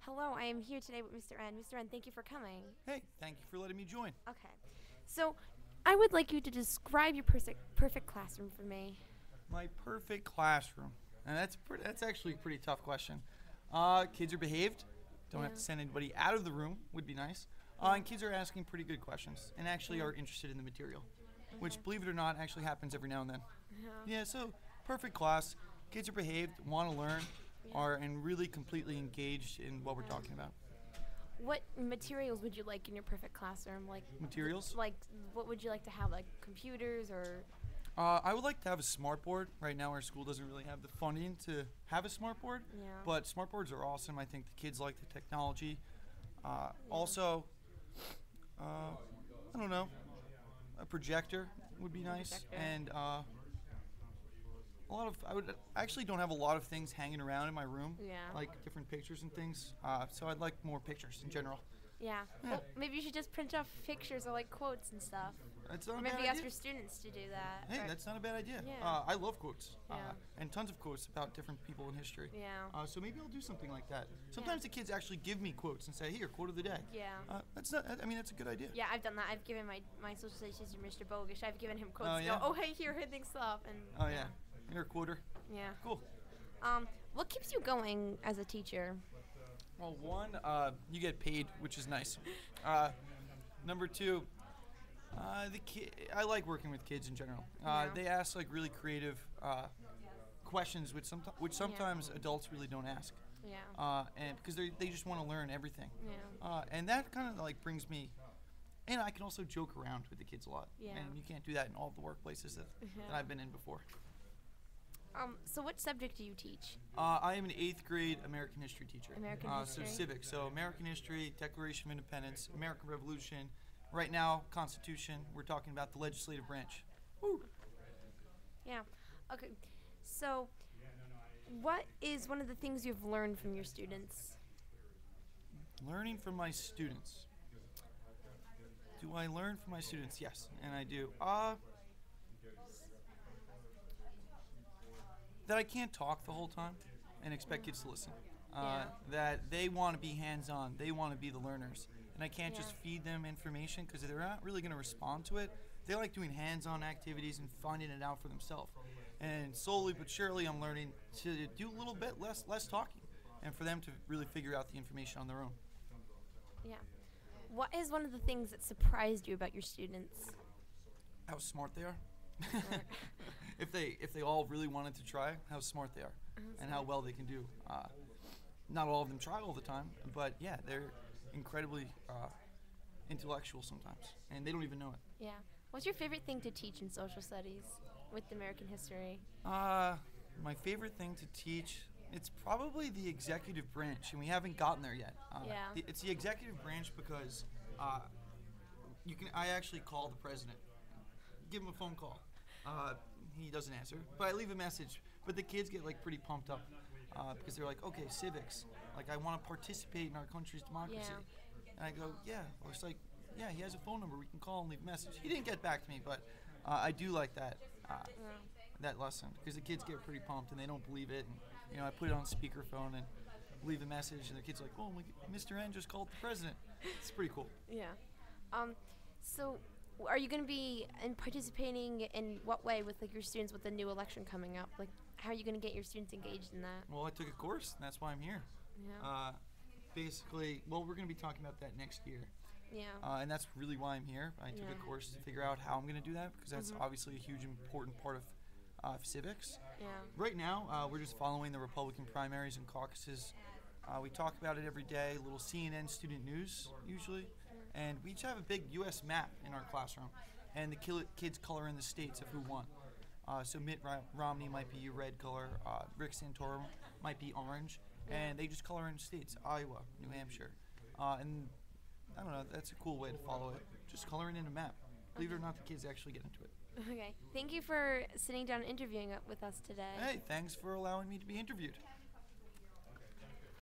Hello, I am here today with Mr. N. Mr. N, thank you for coming. Hey, thank you for letting me join. Okay. So, I would like you to describe your perfect classroom for me. My perfect classroom. And that's actually a pretty tough question. Kids are behaved. Don't have Yeah. to send anybody out of the room. Would be nice. And kids are asking pretty good questions and actually are interested in the material, which, believe it or not, actually happens every now and then. Yeah. Yeah, so perfect class. Kids are behaved, want to learn, are and really completely engaged in what we're talking about. What materials would you like in your perfect classroom? Materials. What would you like to have? Like computers or? I would like to have a smart board. Right now, our school doesn't really have the funding to have a smart board, Yeah. but smart boards are awesome. I think the kids like the technology. Also, I don't know, a projector would be nice, Projector. and a lot of. I actually don't have a lot of things hanging around in my room, Yeah. like different pictures and things. So I'd like more pictures in general. Yeah. Yeah. Well, maybe you should just print off pictures or like quotes and stuff. That's not Or a maybe bad ask idea. your students to do that. Hey, Or- that's not a bad idea. Yeah. I love quotes, Yeah. and tons of quotes about different people in history. Yeah. So maybe I'll do something like that. Sometimes the kids actually give me quotes and say, "Here, quote of the day." Yeah. That's not. I mean, that's a good idea. Yeah, I've done that. I've given my social studies teacher, Mr. Bogish, I've given him quotes. Oh, to yeah? go, oh, hey, here, things stuff. And Oh yeah, you're a quoter. Yeah. Cool. What keeps you going as a teacher? Well, one, you get paid, which is nice. Number two, I like working with kids in general. Yeah. They ask like really creative questions, which sometimes adults really don't ask. Yeah. And because they just want to learn everything. Yeah. And that kind of like brings me, and I can also joke around with the kids a lot. Yeah. And you can't do that in all the workplaces that I've been in before. So what subject do you teach? I am an 8th grade American history teacher. American So history? civics. So American history, Declaration of Independence, American Revolution. Right now, Constitution. We're talking about the legislative branch. Woo. Yeah. Okay. So, what is one of the things you've learned from your students? Learning from my students. Do I learn from my students? Yes, and I do. That I can't talk the whole time and expect kids to listen. Yeah. That they want to be hands-on. They want to be the learners. And I can't Yeah. just feed them information because they're not really going to respond to it. They like doing hands-on activities and finding it out for themselves. And slowly but surely, I'm learning to do a little bit less talking, and for them to really figure out the information on their own. Yeah. What is one of the things that surprised you about your students? How smart they are. if they all really wanted to try, how smart they are, and how well they can do. Not all of them try all the time, but yeah, they're incredibly intellectual sometimes, and they don't even know it. Yeah. What's your favorite thing to teach in social studies with American history? My favorite thing to teach, it's probably the executive branch, and we haven't gotten there yet. Yeah. It's the executive branch because I actually call the president, give him a phone call. He doesn't answer, but I leave a message. But the kids get like pretty pumped up because they're like, okay, civics. Like I want to participate in our country's democracy. Yeah. And I go, yeah. Well, it's like, yeah, he has a phone number. We can call and leave a message. He didn't get back to me, but I do like that that lesson because the kids get pretty pumped and they don't believe it. And I put it on speakerphone and leave a message, and the kids are like, oh, Mr. N just called the president. It's pretty cool. Yeah. So, are you going to be participating in what way with like your students with the new election coming up? Like, how are you going to get your students engaged in that? Well, I took a course, and that's why I'm here. Yeah. Basically, well, we're going to be talking about that next year. Yeah. And that's really why I'm here. I took a course to figure out how I'm going to do that because that's obviously a huge, important part of civics. Yeah. Right now, we're just following the Republican primaries and caucuses. We talk about it every day, little CNN student news usually. And we each have a big U.S. map in our classroom. And the kids color in the states of who won. So Mitt Romney might be red color, Rick Santorum might be orange. And they just color in states, Iowa, New Hampshire. And I don't know, that's a cool way to follow it. Just coloring in a map. Believe it or not, the kids actually get into it. Okay. Thank you for sitting down and interviewing with us today. Hey, thanks for allowing me to be interviewed.